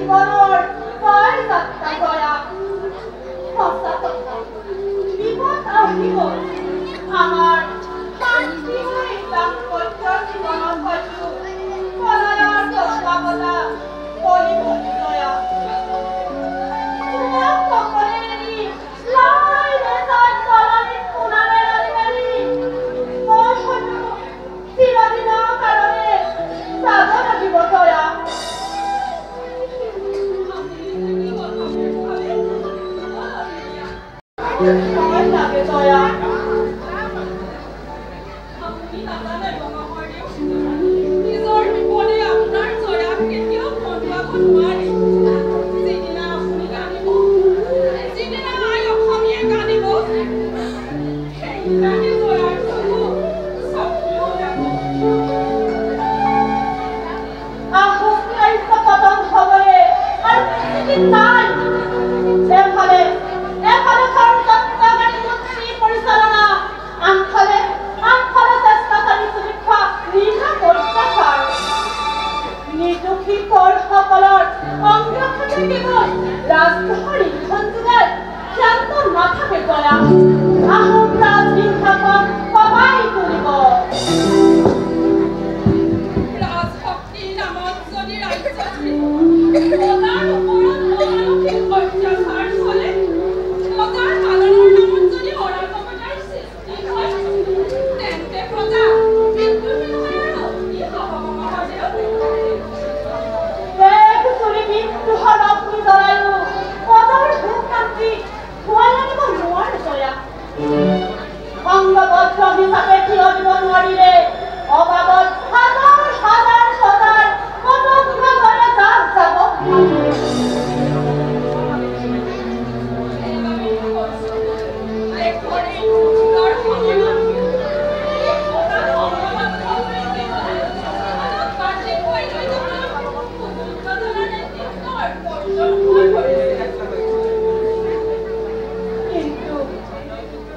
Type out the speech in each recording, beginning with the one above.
জীবনেৰ কয় যাত্ৰা জয়া সঁচা কথা বিপদ আহিব আমাৰ শান্তি হয়ে দাম্পত্য জীবনত হয়তো পলায়ৰ চক্ৰাবতা বলিব জয়া সকলে এৰি লাই নেজাই কলনিত সোণাৰে ৰালি মেলি মই হয়তো চিৰদিনৰ কাৰণে যাব লাগিব জয়া সময় লাগে জয়া আপুনি নাজানে ৰঙাহৰিও নিজৰ বিপদে আপোনাৰ জয়াক কেতিয়াও বন্ধুৱাব নোৱাৰে যিদিনা আপুনি কান্দিব যিদিনা আই অসমীয়ে কান্দিব সেইদিনাহে জয়াৰ চকু যাব আহোম ৰাজ্য পতন হ'বয়ে আৰু পৃথিৱীত নাই এফালে পৰিচালনা আনফালে চেষ্টাকাৰী সুৰক্ষা নিশা অত্যাচাৰ নিৰ্দোষী কৰসকলৰ অংশত কেৱল ৰাজদ্ৰোহৰ ইন্ধন যোগাই ক্ষান্ত নাথাকে জয়া আহোম ৰাজহিংসাখন কমাই তুলিব ৰাজশক্তি নামত যদি ৰাজ্যজুৰি বজাৰ ওপৰত অমানসিক অত্যাচাৰ চলে বজাৰ পালনৰ নামত যদি অৰাজকতাৰ সৃষ্টি হয় তেন্তে প্ৰজা মৃত্যুহীন হৈ আৰু কি হ'ব মহাদেৱ এক চুৰি বিদ্ৰোহৰ অগ্নি জ্বলায়ো বজাৰ ভূক্ৰান্তি ধুৱাই আনিব নোৱাৰে জয়া সংঘবদ্ধ হিচাপে থিয় দিব নোৱাৰিলে অভাৱত হাজাৰ হাজাৰ সজাৰ পতংগৰে জাক যাব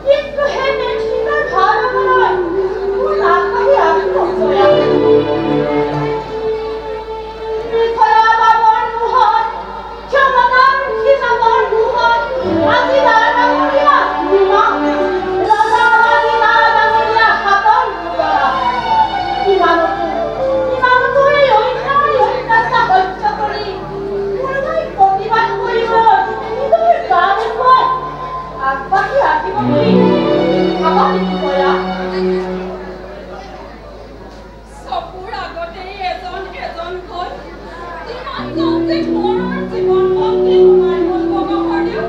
কিন্তু হে নেতৃত্বৰ ভাল নহয় মোৰ আগবাঢ়ি আহিব জয়া বিষয়া বাবৰ মুহত ক্ষমতাৰ খিচামৰ মুহত আজি ডাঙৰীয়া নিমখ ৰজা ডাঙৰীয়া হাতৰ মুদ্ৰা ইমানতো এই অন্যায় অত্যাচাৰ সহ্য কৰি কোনোবাই প্ৰতিবাদ কৰিব নিজৰ গা দেখুৱাই আগবাঢ়ি আহিব বুলি ভাবা নেকি জয়া চকুৰ আগতেই এজন গ'ল ইমান কমতে মোৰ জীৱন বন্দী সোমাই গ'ল ভগৱানেও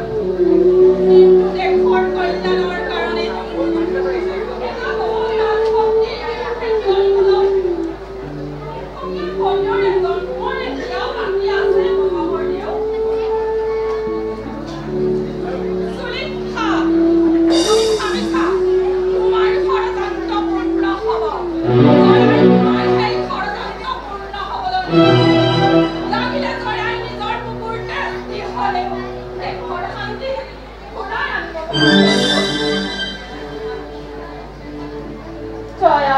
কিন্তু দেশৰ কল্যাণৰ কাৰণে এটা হ'ল ৰাজশক্তিৰ এজন মোৰ এতিয়াও বাকী আছে ভগৱানেও তোমাৰ ষড়যন্ত্ৰ পূৰ্ণ হ'ব তোমাৰ সেই ষড়যন্ত্ৰ পূৰ্ণ হ'বলৈ লাগিলে জয়াই নিজৰ বুকুৰ তেজ দি হ'লেও দেশৰ শান্তি ঘূৰাই আনিব জয়া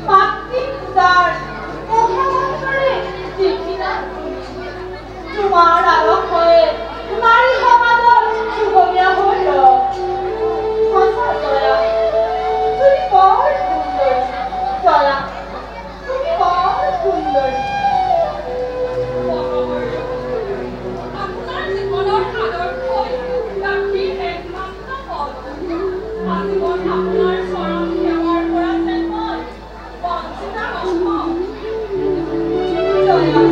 মাতৃ পূজাৰ মহামন্ত্ৰৰে যিদিনা তোমাৰ আদৰ্শয়ে নাৰী সমাজৰ যুগমীয়া হৈ ৰয় সঁচা জয়া তুমি বৰ সুন্দৰী জয়া তুমি বৰ সুন্দৰী আপোনাৰ জীৱনৰ আদৰ্শই গাখীৰ একমাত্ৰ পথ আজীৱন আপোনাৰ চৰম সেৱাৰ পৰা যেন মই বঞ্চিতা নহওঁ জয়া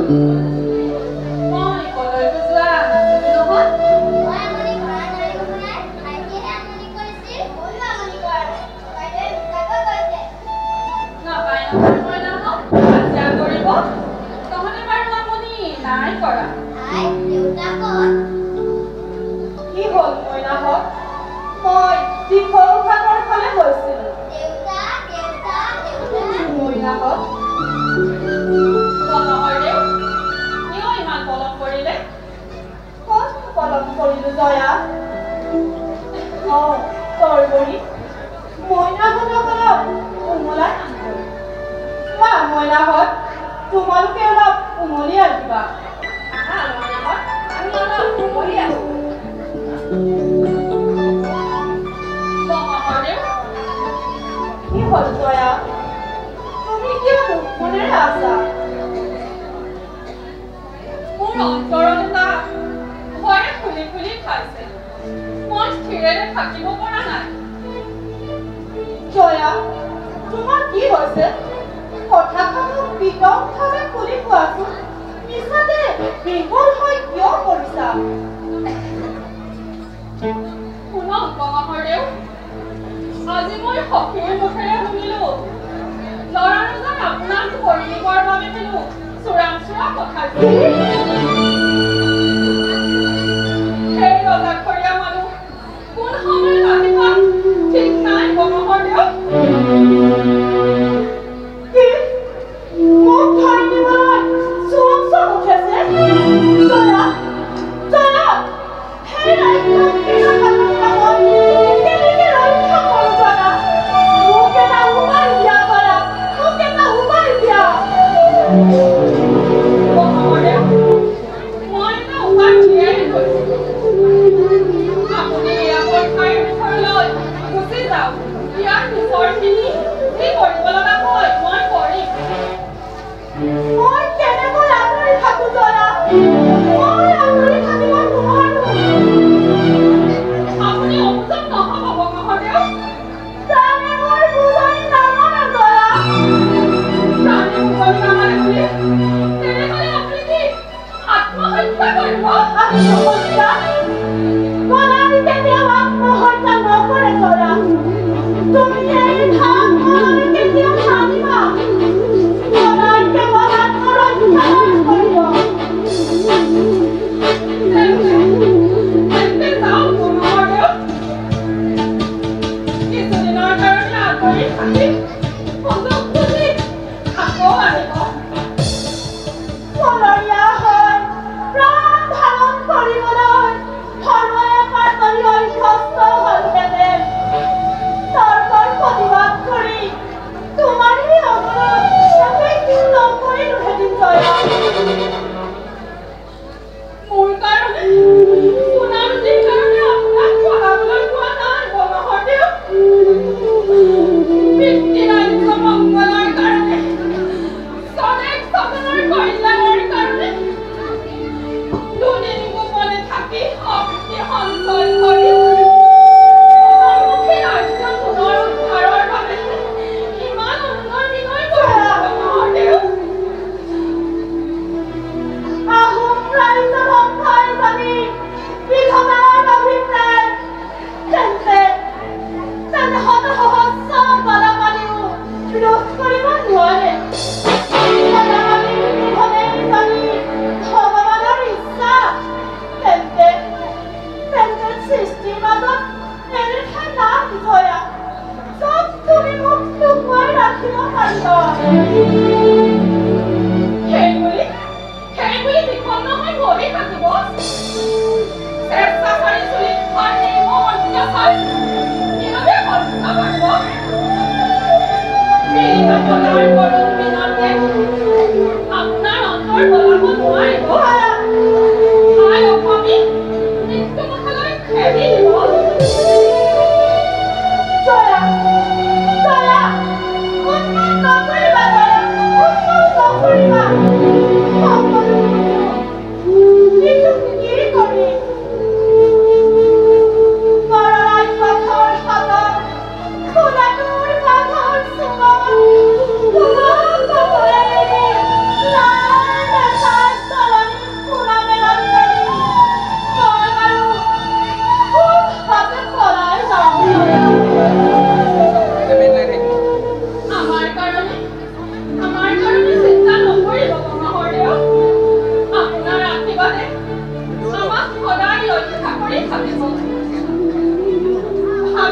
মই কলৈকো যোৱা নাছিলো নহয়। মই আমনি কৰা নাই নহয়। ভাইটিয়েহে আমনি কৰিছিল। ময়ো আমনি কৰা নাই। বাইদেৱে মিছাকৈ কৈছে। নাপায় নহয় মইনাহঁত হাজিৰা কৰিব। তহঁতে বাৰু আমনি নাই কৰা। আই দেউতা ক'ত? কি হ'ল মইনাহঁত? মই দীঘলঘাটৰ ফালে গৈছিলোঁ। দেউতা দেউতা দেউতা মইনাহঁত নহয় কিয় ইমান পলম কৰিলে? ক'ত পলম কৰিলো জয়া? তৰবৰী মইনাহঁতক অলপ উমলাই আনিব। চোৱা মইনাহঁত, তোমালোকে অলপ উমলি আহিবা। আহা মইনাহঁত, আমি অলপ উমলি আহো। কি হ'ল জয়া? তুমি কিয় দুখ মনেৰে আছা? মোৰ অন্তৰত এটা ভয়ে খুলি খুলি খাইছে। মই স্থিৰেৰে থাকিব পৰা নাই। জয়া, তোমাৰ কি হৈছে? কথাসমূহ বিতংভাৱে খুলি কোৱাচোন। মিছাতে বিহল হৈ কিয় কৰিছা? শুনক গঙাহৰদেউ, আজি মই সখীৰ মুখেৰে শুনিলো ল'ৰাজন আপোনাক ধৰি নিবৰ বাবে হেনো চোৰাংচোৰা পঠাইছিল। সেই ৰজাঘৰীয়া মানুহ কোন সময়ত আহিব ঠিক নাই গঙাহৰদেউ। মোক ধৰি নিবলৈ চোৰাংচোৰা পঠাইছে? জয়া জয়া, সেই ৰাজ্যৰ কেনেকে ৰক্ষা কৰোঁ জয়া? মোক এটা উপায় দিয়া জয়া, মোক এটা উপায় দিয়া। মই এটা উপায় দিয়াই গৈছো। আপুনি নিৰাপদ ঠাইৰ ভিতৰলৈ গুচি যাওক। ইয়াৰ পিছৰখিনি যি কৰিব লগা হয় মই কৰিম। মই কেনেকৈ আঁতৰি থাকো জয়া? মই আঁতৰি থাকিব নোৱাৰো। আপুনি অভিযোগ নহ'ব গঙাহৰদেউ। জানে মই বুজনি নামানে জয়া। জানে বুজনি নামানে বুলি তেনেহ'লে আপুনি কি আত্মহত্যা কৰিব? আত্মহত্যা? কণাই কেতিয়াও আত্মহত্যা নকৰে জয়া। তুমি এই ধান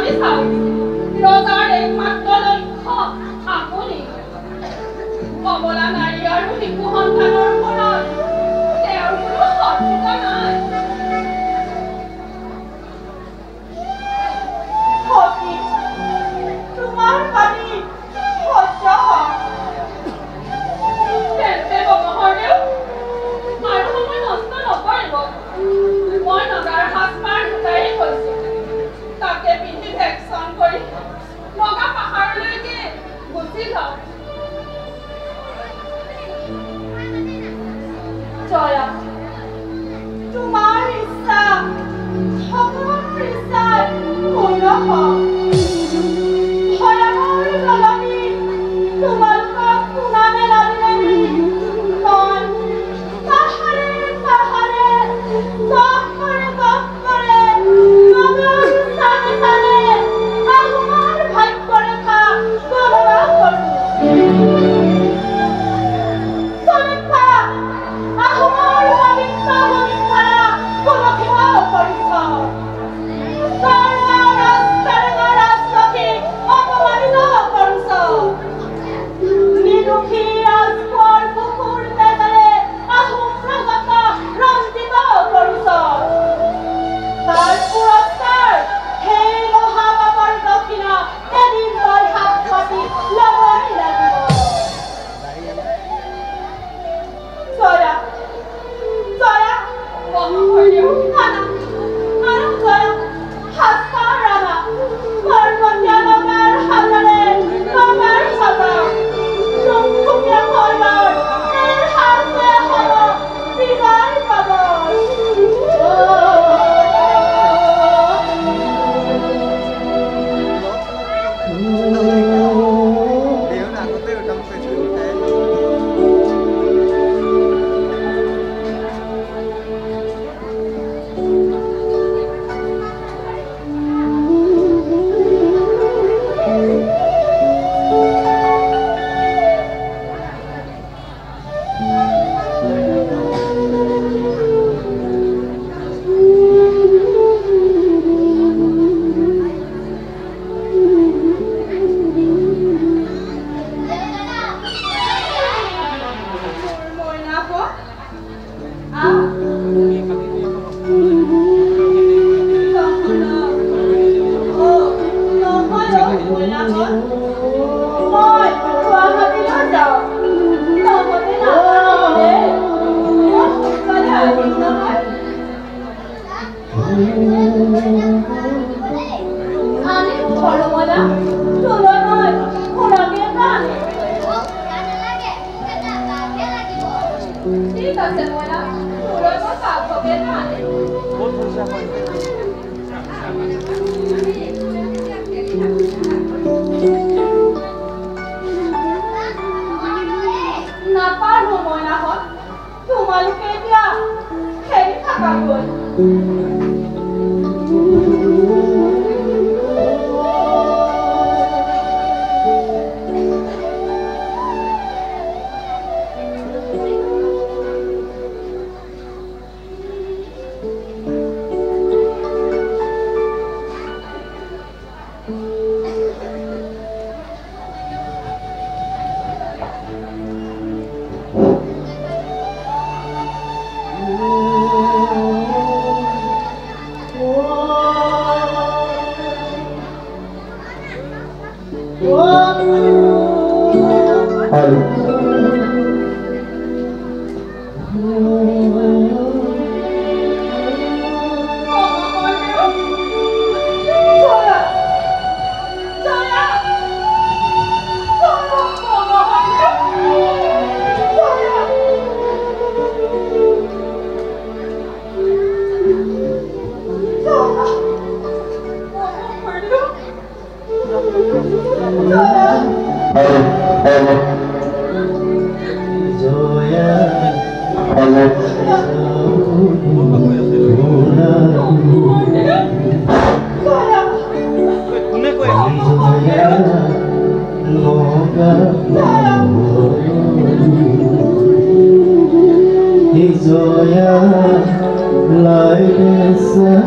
আমি চাওঁ ৰজাৰ একমাত্ৰ লক্ষ্য আপুনি কমলা নাৰী আৰু শিশু সন্তানৰ ওপৰত তেওঁৰ কোনো শত্ৰুতা নাই তোমাৰ পানী সহ্য হয় তেন্তে বমহৰদেউ আৰু সময় নষ্ট নকৰিব মই নগাৰ সাজপাৰ গোটাই কৈছো তাকে পিন্ধি ভেকচন কৰি নগা পাহাৰলৈকে গুচি যাওঁ জয়া তোমাৰ ইচ্ছা সকলোৰে ইচ্ছাই পূৰ্ণ হওক ভয়ামৰ জলনী তোমালোকক শুনানে লাগিলে মই পাহাৰে পাহাৰে গহ্বৰে গহ্বৰে নগৰ স্থানে স্থানে আহোমৰ ভাগ্যৰেখা গণনা কৰোঁ চলিখা আহোমৰ পবিত্ৰ ভূমিধাৰা পলসিব কৰিছ Joya, like a sun,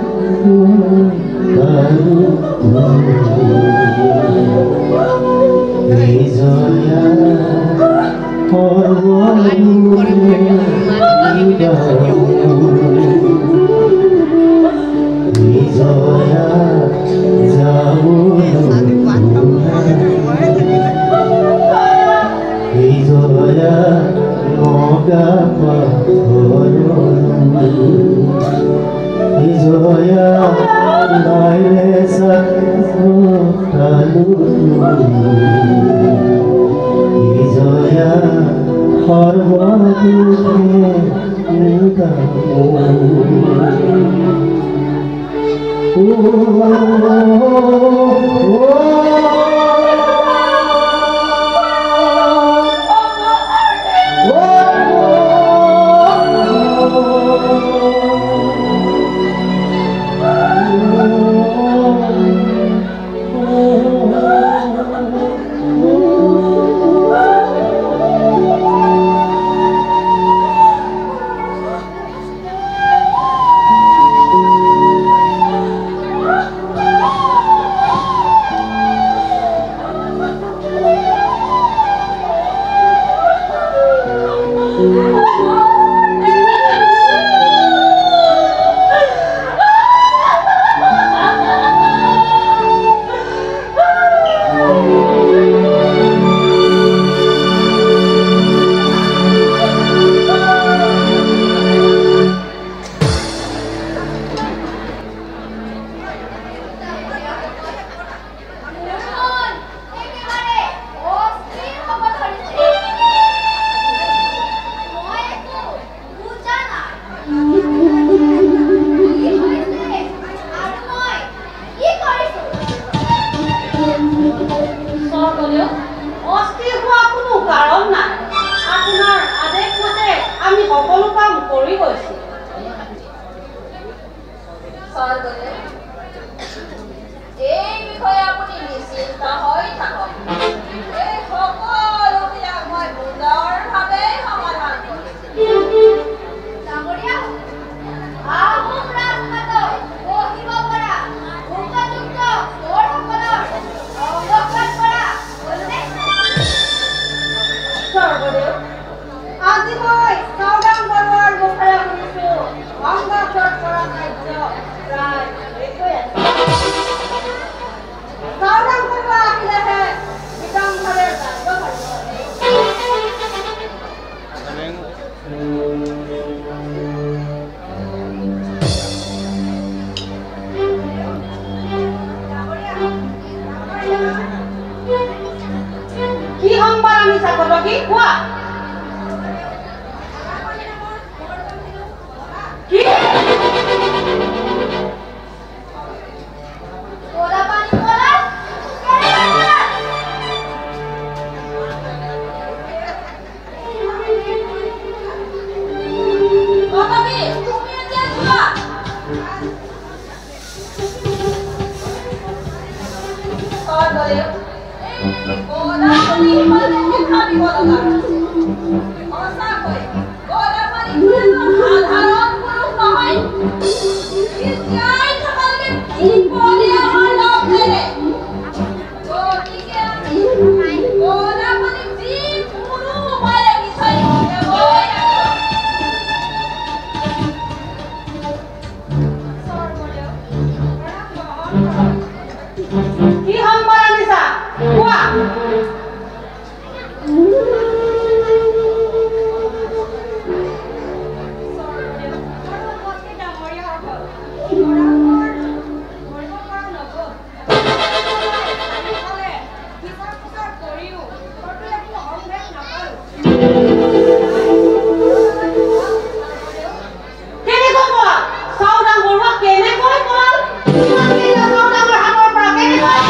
Kenek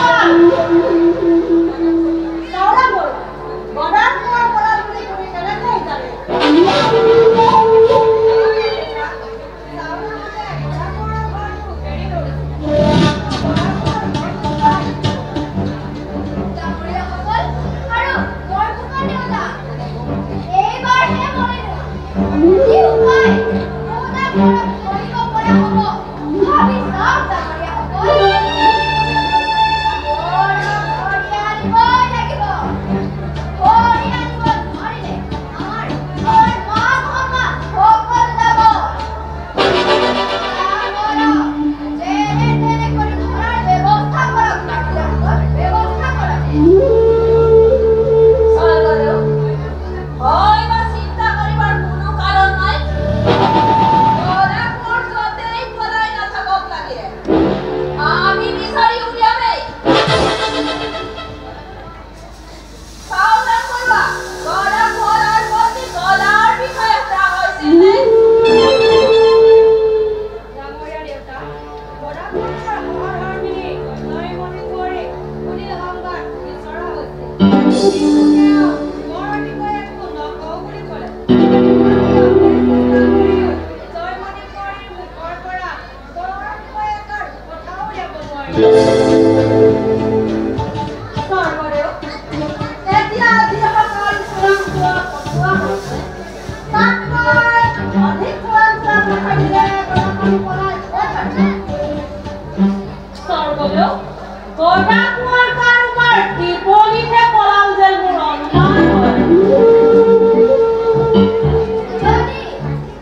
গোটা কুঁৱাৰ কাৰোবাৰ টিপলিতে পলাল যেন মোৰ অনুমান হয়।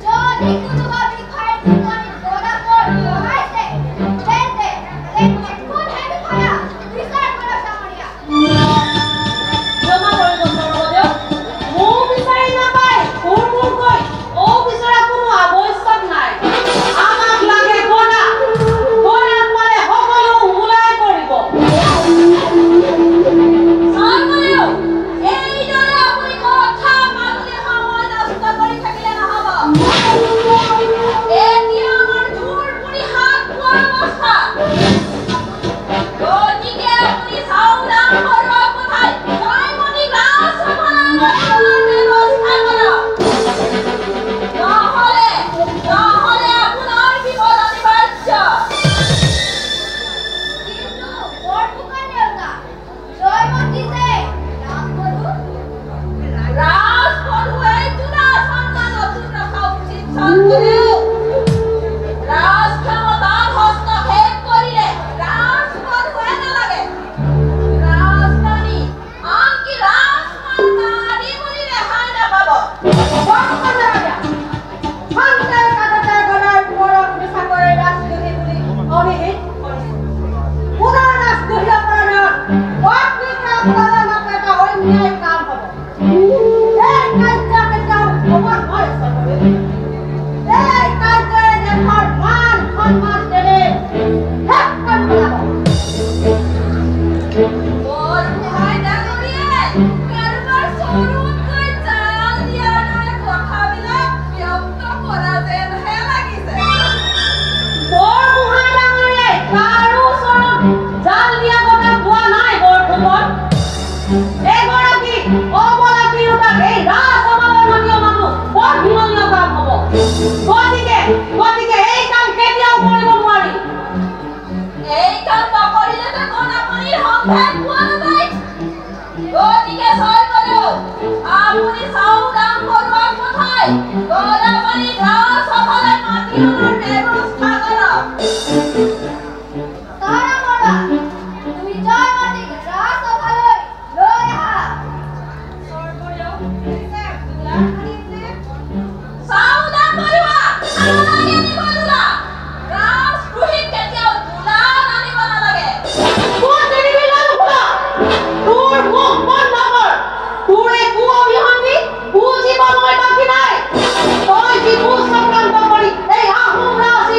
যদি কোনোবা বিষয়ে টিপলিত গোটা কুঁৱাৰ বহাইছে, তেন্তে কোনহে বিষয়া বিচাৰ কৰক ডাঙৰীয়া। ক্ষমা কৰিব স্বৰ্গদেউ, মোক বিচাৰি নাপায় কৈ অ বিচৰা কোনো আৱশ্যক নাই। আমাক লাগে গোটা, গোটাত মানে সকলো ওলাই পৰিব। স্বৰ্গদেউ, এইদৰে আপুনি কথা পাতিলে সময় নষ্ট কৰি থাকিলে নহ'ব। এতিয়া আমাৰ জোৰ পুৰি হাত পোৱাৰ অৱস্থা। গতিকে আপুনি চাওদাং ঘৰক পঠাই জয়মতী ৰাজসভালৈ যোৱাৰ ব্যৱস্থা কৰক। নহ'লে আপোনাৰ বিপদ অনিবাৰ্য। কিন্তু বৰফুকন দেউতা, জয়মতী যে ৰাজবধূ, ৰাজবধূৱে জোৰা সন্মান অটুট ৰখা উচিত স্বৰ্গদেউ। ৰাজ ক্ষমতাত হস্তক্ষেপ কৰিলে ৰাজবধূৱে নালাগে, ৰাজৰাণী আনকি ৰাজমাতা আদি বুলি ৰেহাই নাপাব। বৰফুকন দেউতা, সন্তান কাটতে গদাৰ কোঁৱৰক মিছাকৈ ৰাজদ্ৰোহী বুলি অভিহিত কৰিছে। পুনৰ ৰাজদ্ৰোহীৰ কাৰণত পত্নীকে আপোনালৈ মাত্ৰ এটা অন্যায় কাম হ'ব। এই কাৰ্য কেতিয়াও হ'ব নোৱাৰে স্বৰ্গদেউ। এই কাৰ্যই দেশৰ মান সন্মান তেনে শেষ কৰি পেলাব। বৰগোহাঁই ডাঙৰীয়াই কাৰোবাৰ চৰুতকৈ জাল দিয়াৰ দৰে কথাবিলাক ব্যক্ত কৰা যেনহে লাগিছে। বৰগোহাঁই ডাঙৰীয়াই কাৰো চৰুত জাল দিয়া কথা কোৱা নাই বৰফুকন। এগৰাকী অবলা তিৰোতাক এই ৰাজসভালৈ মাতি অনাটো বৰ ঘৃণনীয় কাম হ'ব। গতিকে এই কাম কেতিয়াও কৰিব নোৱাৰি। এই কাম নকৰিলে দেখোন আপুনিৰ সন্ধান পোৱা নাযায়। গতিকে স্বৰ্গদেউ, আপুনি চাওদাং ঘৰক পঠাই গদাপাণিক ৰাজসভালৈ মাতি অনাৰ ব্যৱস্থা কৰক। তাৰা বৰুৱা, তুমি জয়মতীক ৰাজসভালৈ লৈ আহা। স্বৰ্গদেউ, চাওদাং বৰুৱা, নালাগে নিব দোলা। ৰাজদ্ৰোহীক কেতিয়াও দোলা আনিব নালাগে। তোৰ মুখ বন্ধ কৰ। তোৰ একো অভিসন্ধি বুজিব মই বাকী নাই। তই যি চক্ৰান্ত কৰি এই আহোম ৰাজী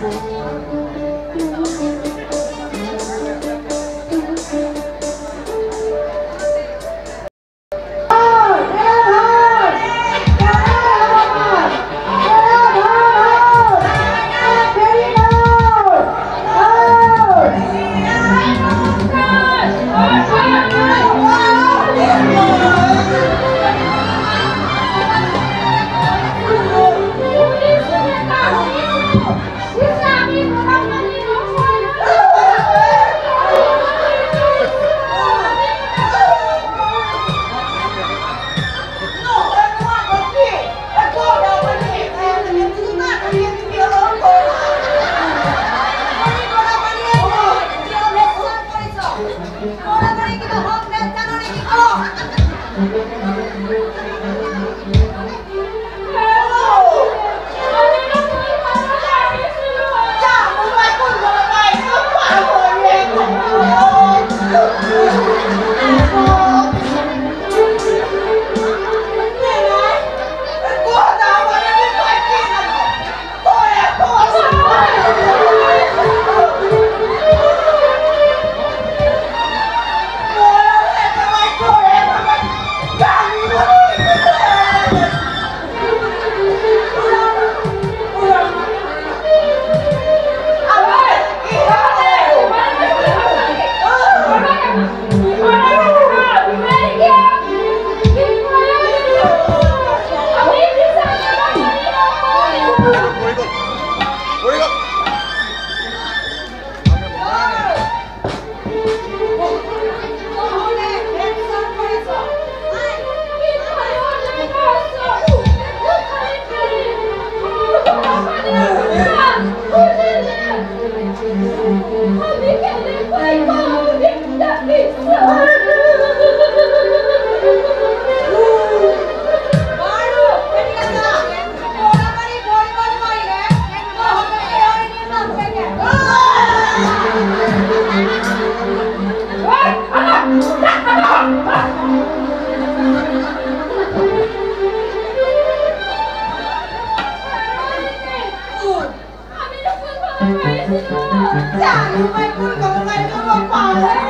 Thank you. জানো মই কোন গমাই যাব পালে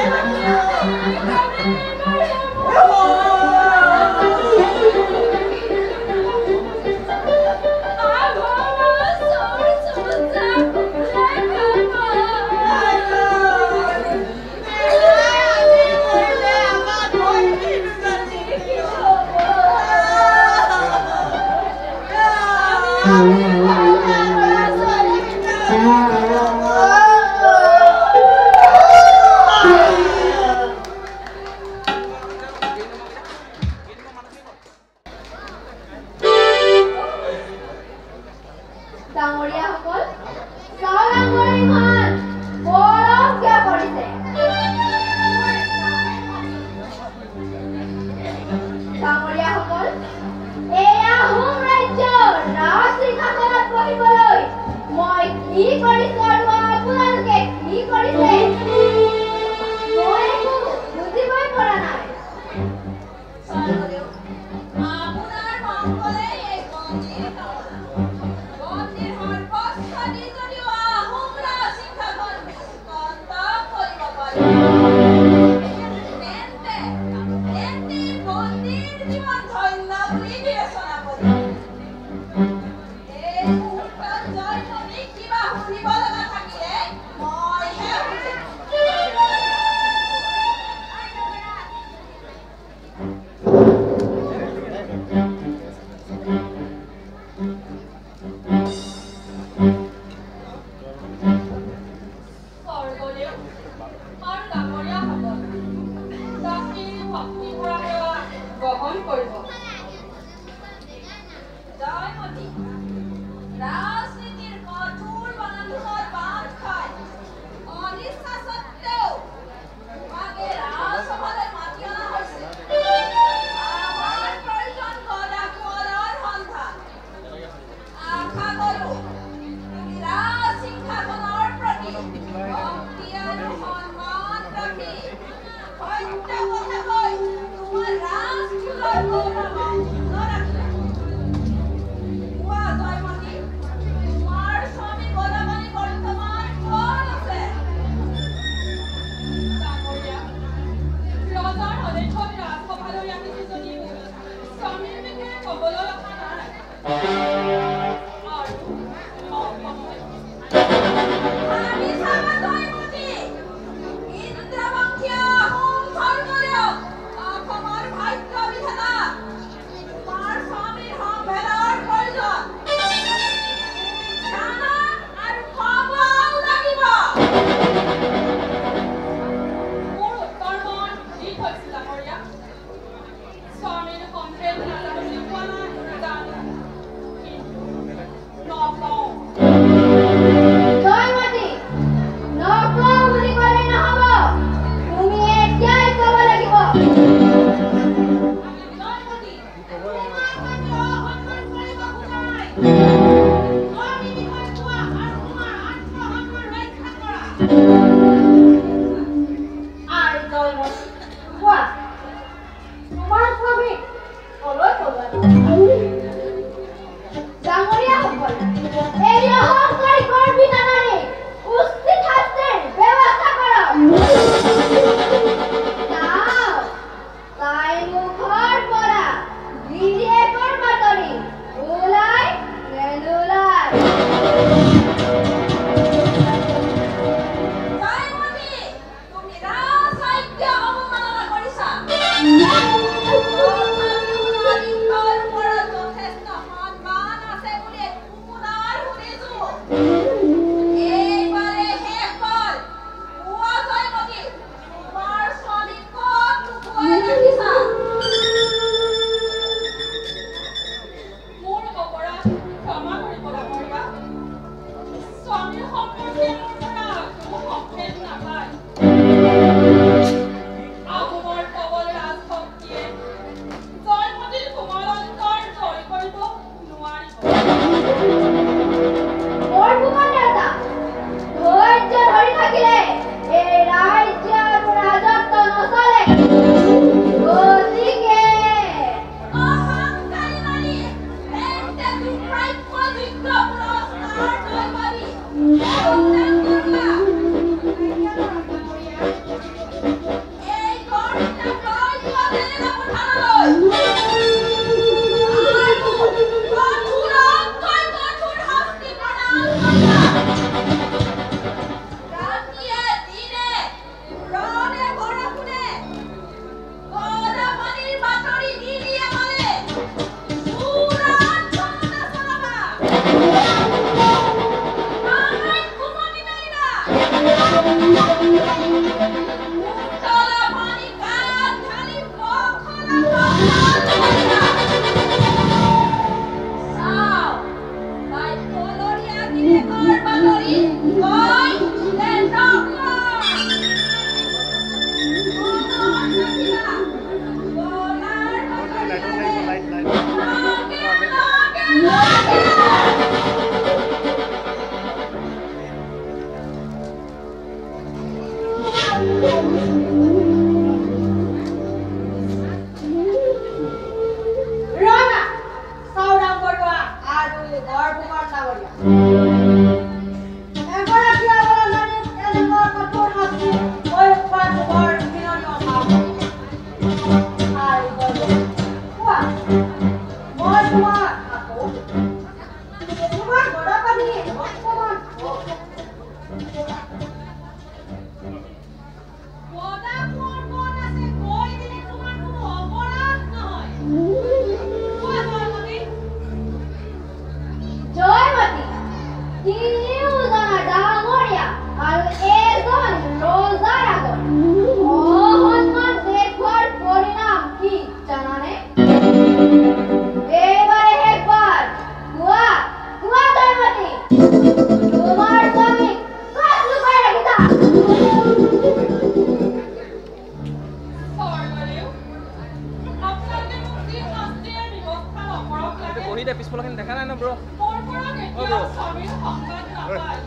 ভৰি দে পিছফালখিনি দেখা নাই ন ব্ৰ মোৰ পৰা কেতিয়াও স্বামীৰ সংবাদ নাপায়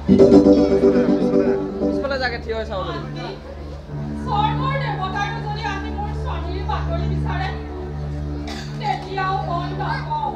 পিছফালে যাকে থিয় হৈ চাব বুলি স্বৰ্গৰ দেৱতাইও যদি আজি মোৰ স্বামীৰ বাতৰি বিচাৰে তেতিয়াও মই নকওঁ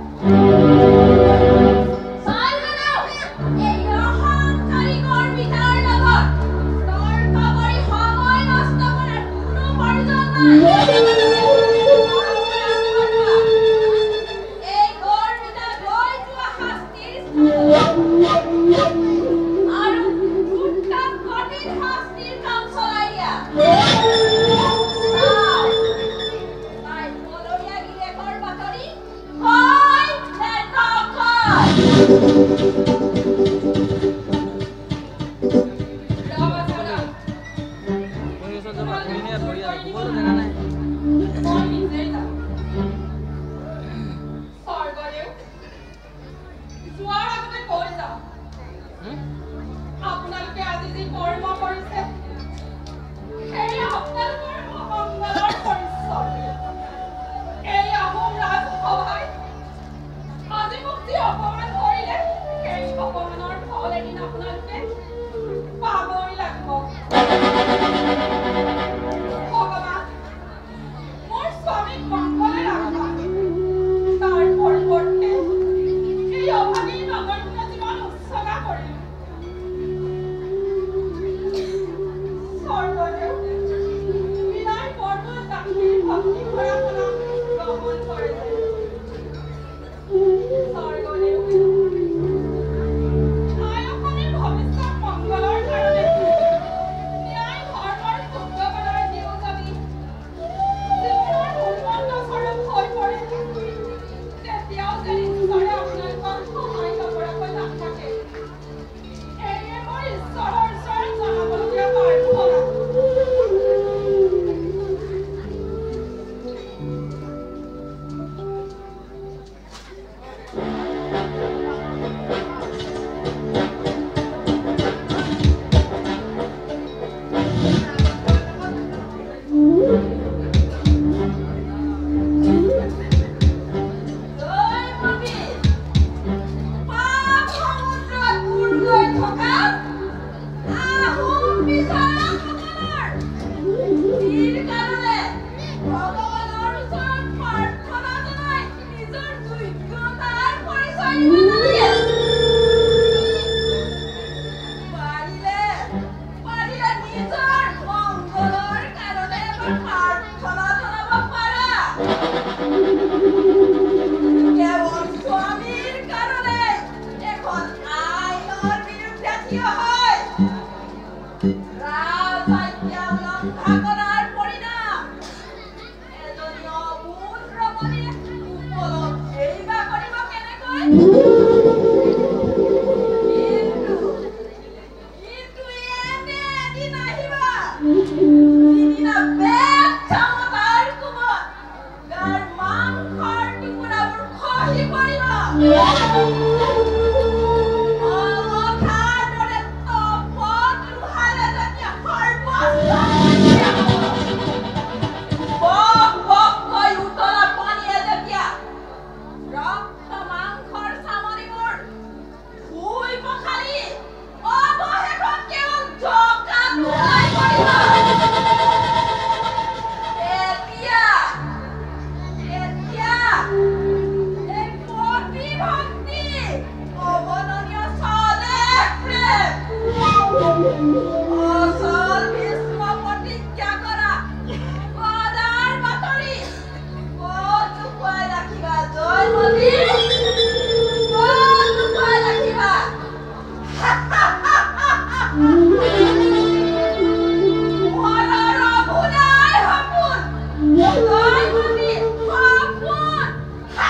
Ha!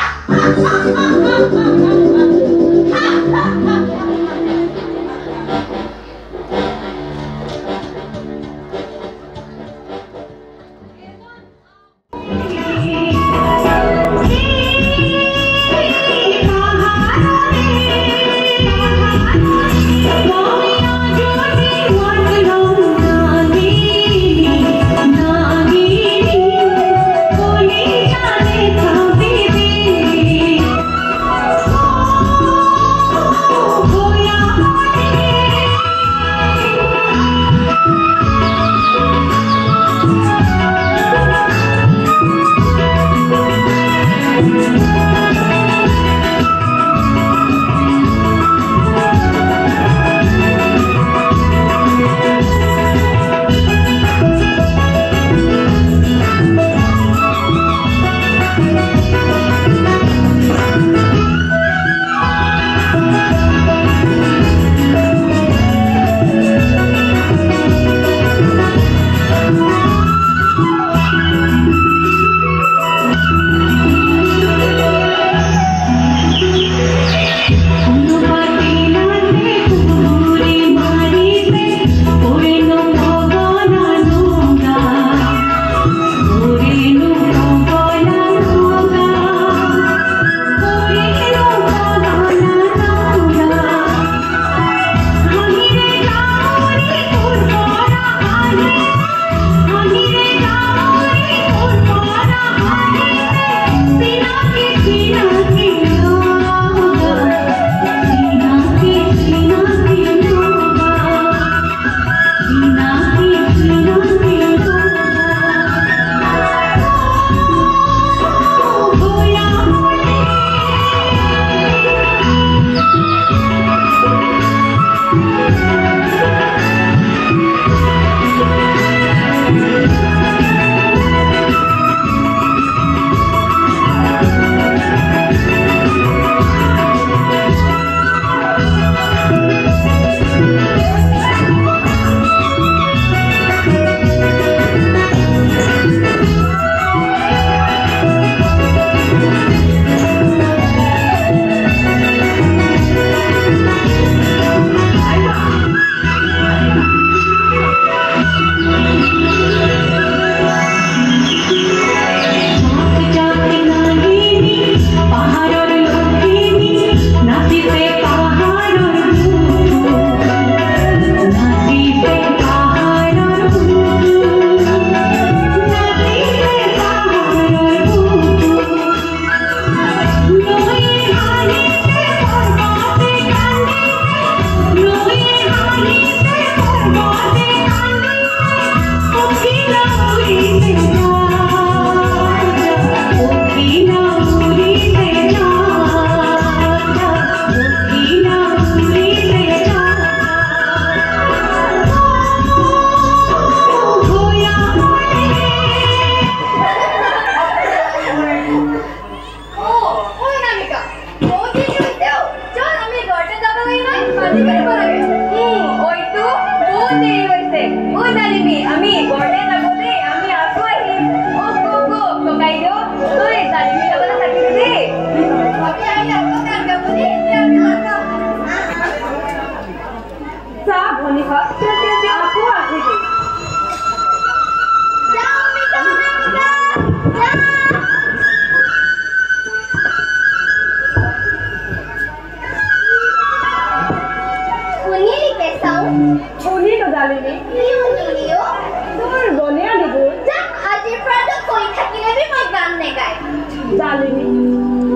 মালিনী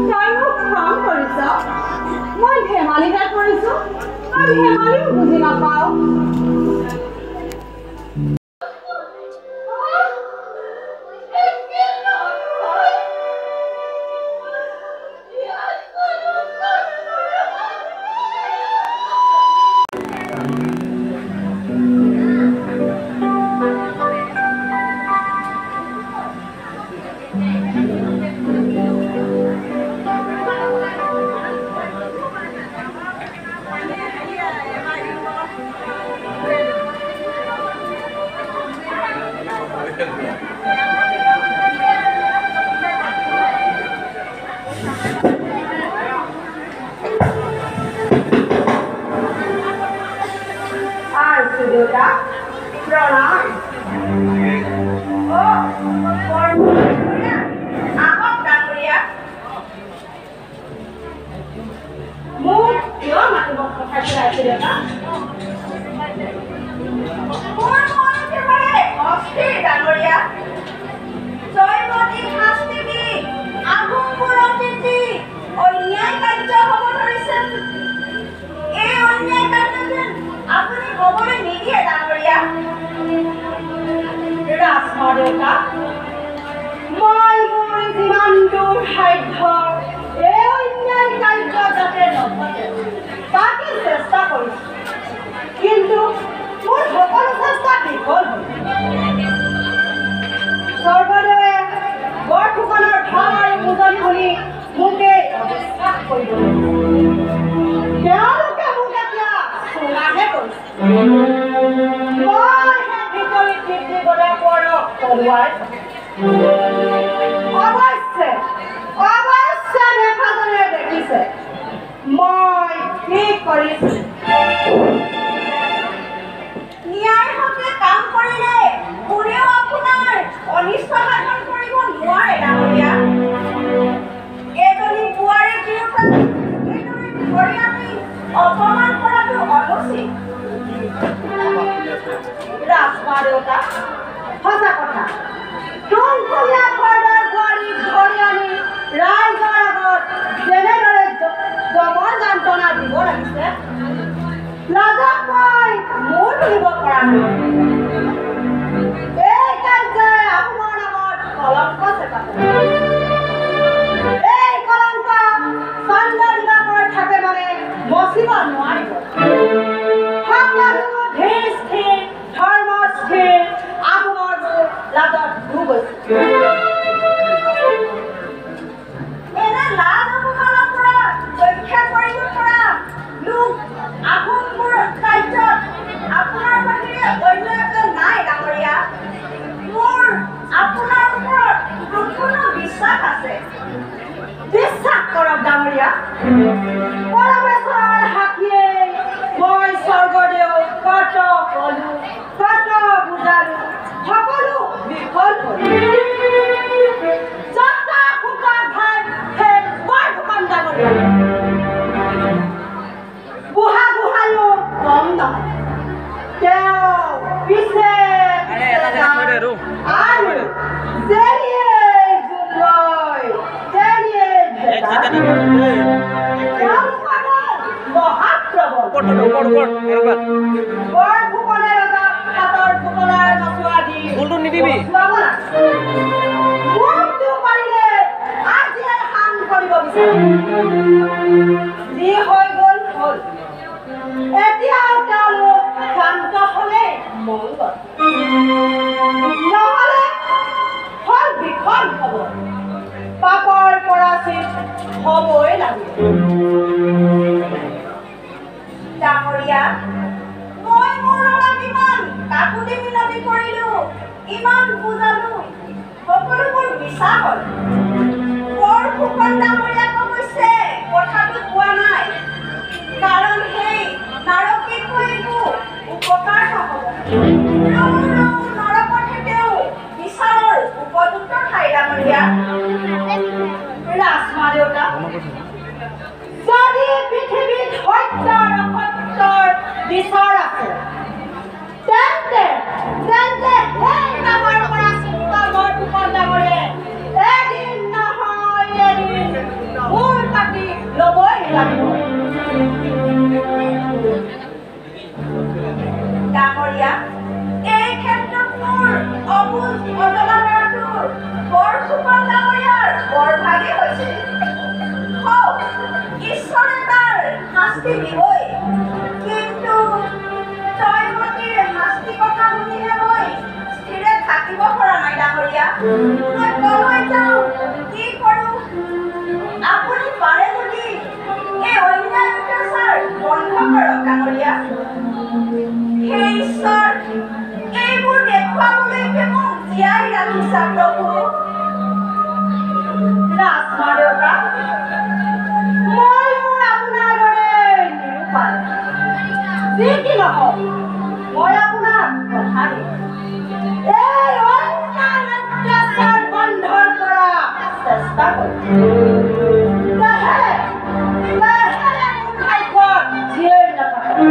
তই মোক খং কৰিছ মই ধেমালিহে কৰিছো তই ধেমালিও বুজি নাপাওঁ দেউতা প্ৰণাম আহক ডাঙৰীয়া মোক কিয় মাতিব পঠাইছিল আছে দেউতা মোৰ মন একেবাৰে অস্থিৰ ডাঙৰীয়া জয়মতী শাস্তি দি আহোমবোৰ অতিথি অন্যায় কাৰ্য হ'ব ধৰিছে এই অন্যায় কাৰ্য যেন আপুনি হ'বলৈ নিদিয়ে ডাঙৰীয়া ৰাজমা দেউতা মই মোৰ যিমান দূৰ সাধ্য এই অন্যায় কাৰ্য যাতে নঘটে তাকে চেষ্টা কৰিছোঁ কিন্তু মোৰ সকলো চেষ্টা বিফল হ'ল স্বৰ্গদেৱে বৰফুকনৰ ধাম আৰু পূজন শুনি মোকে অবিশ্বাস কৰিব তেওঁলোকে মোক এতিয়া চুঙাহে কৰিছে মই সেই বিপৰীত বৃদ্ধি গলে পৰক তলুৱাই অৱশ্যে নেফাজনে দেখিছে মই কি কৰিছো ন্যায় হকে কাম কৰিলে কোনেও আপোনাৰ অনিষ্ট সাধন কৰিব নোৱাৰে ডাঙৰীয়া এজনী বোৱাৰীৰ বিৰুদ্ধে এইদৰে ধৰি আমি অপমান কৰাটো অনুচিত ৰাজমা দেউতা সঁচা কথা টুংটুঙীয়া ঘৰৰ বোৱাৰীক ধৰি আনি ৰাইজৰ আগত যেনেদৰে জমৰ যন্ত্ৰণা দিব লাগিছে লাজত মই মূৰ তুলিব পৰা নাই এই কাৰ্যই আহোমৰ নামত কলংক চেপাব এই কলংক চন্দ্ৰ দিবাকৰ থাকে মানে মচিব নোৱাৰিব সকলো ধীৰ স্থিৰ ধৰ্ম স্থিৰ আহোমৰ লাজত ডুব গৈছে এনে লাজ অপমানৰ পৰা ৰক্ষা কৰিব পৰা লোক আহোমবোৰ কাৰ্যত আপোনাৰ বাহিৰে অন্য একো নাই ডাঙৰীয়া মোৰ আপোনাৰ ওপৰত সম্পূৰ্ণ বিশ্বাস আছে বিশ্বাস কৰক ডাঙৰীয়া পৰমেশ্বৰৰ সাক্ষীয়ে মই স্বৰ্গদেউ কত কলো কত বুজালো সকলো বিফল হ'ল যত ফুকা ভাই সেই বৰ ফুকন ডাঙৰীয়া বুঢ়া গোহাঁইও কম নহয় তেওঁ পিছে আৰু যেনিয়ে জুলয় যেনিয়ে মহাপ্ৰবল বৰ ফুকনে ৰজা হাতৰ ফুকনাৰ নচুৱা দি নিদিবি মোকটো পাৰিলে আজিয়ে শান কৰিব বিচাৰে যি হৈ গ'ল হ'ল এতিয়াও তেওঁলোক শান্ত হ'লে মংগল নহ'লে ফল বিফল হ'ব পাপৰ পৰাচিত হ'বই লাগিব ডাঙৰীয়া মই মোৰ অলপ ইমান কাকুতি মিনতি কৰিলো ইমান বুজালো সকলোবোৰ মিছা হ'ল বৰ ফুকন ডাঙৰীয়াক অৱশ্যে কথাটো কোৱা নাই কাৰণ সেই নাৰকীকো একো উপকাৰ নহ'ব নৰপথে তেওঁ বিচাৰৰ উপযুক্ত ঠাই ডাঙৰীয়া ৰাজমা দেউতা যদি পৃথিৱীত সত্যৰ অসত্যৰ বিচাৰ আছে তেন্তে সেই নামৰ পৰা চিন্তা বৰ ফুকন ডাঙৰীয়ে এদিন নহয় লাগিব। ডাঙৰীয়া, এই ক্ষেত্ৰত মোৰ অবুজ অজলা ল'ৰাটোৰ বৰ সুফল ডাঙৰীয়াৰ বৰ ভাগেই হৈছে। হওক, ঈশ্বৰে তাৰ শাস্তি দিবই, কিন্তু জয়মতীৰ শাস্তি কথা শুনিলে মই স্থিৰে থাকিব পৰা নাই ডাঙৰীয়া। মই কলৈ যাওঁ, কি কৰোঁ? আপুনি পাৰে যদি এই অন্যায় অত্যাচাৰ বন্ধ কৰক ডাঙৰীয়া। হে ঈশ্বৰ, এইবোৰ দেখুৱাবলৈকে মোক জীয়াই ৰাখিছা প্ৰভু। ৰাজমা দেউতা, মই আপোনাৰ দৰে নিৰূপায়। যি কি নহওক, মই আপোনাক কথা দিম, এই অন্যায় অত্যাচাৰ বন্ধৰ কৰা চেষ্টা কৰিম। জীয়াই নাথাকে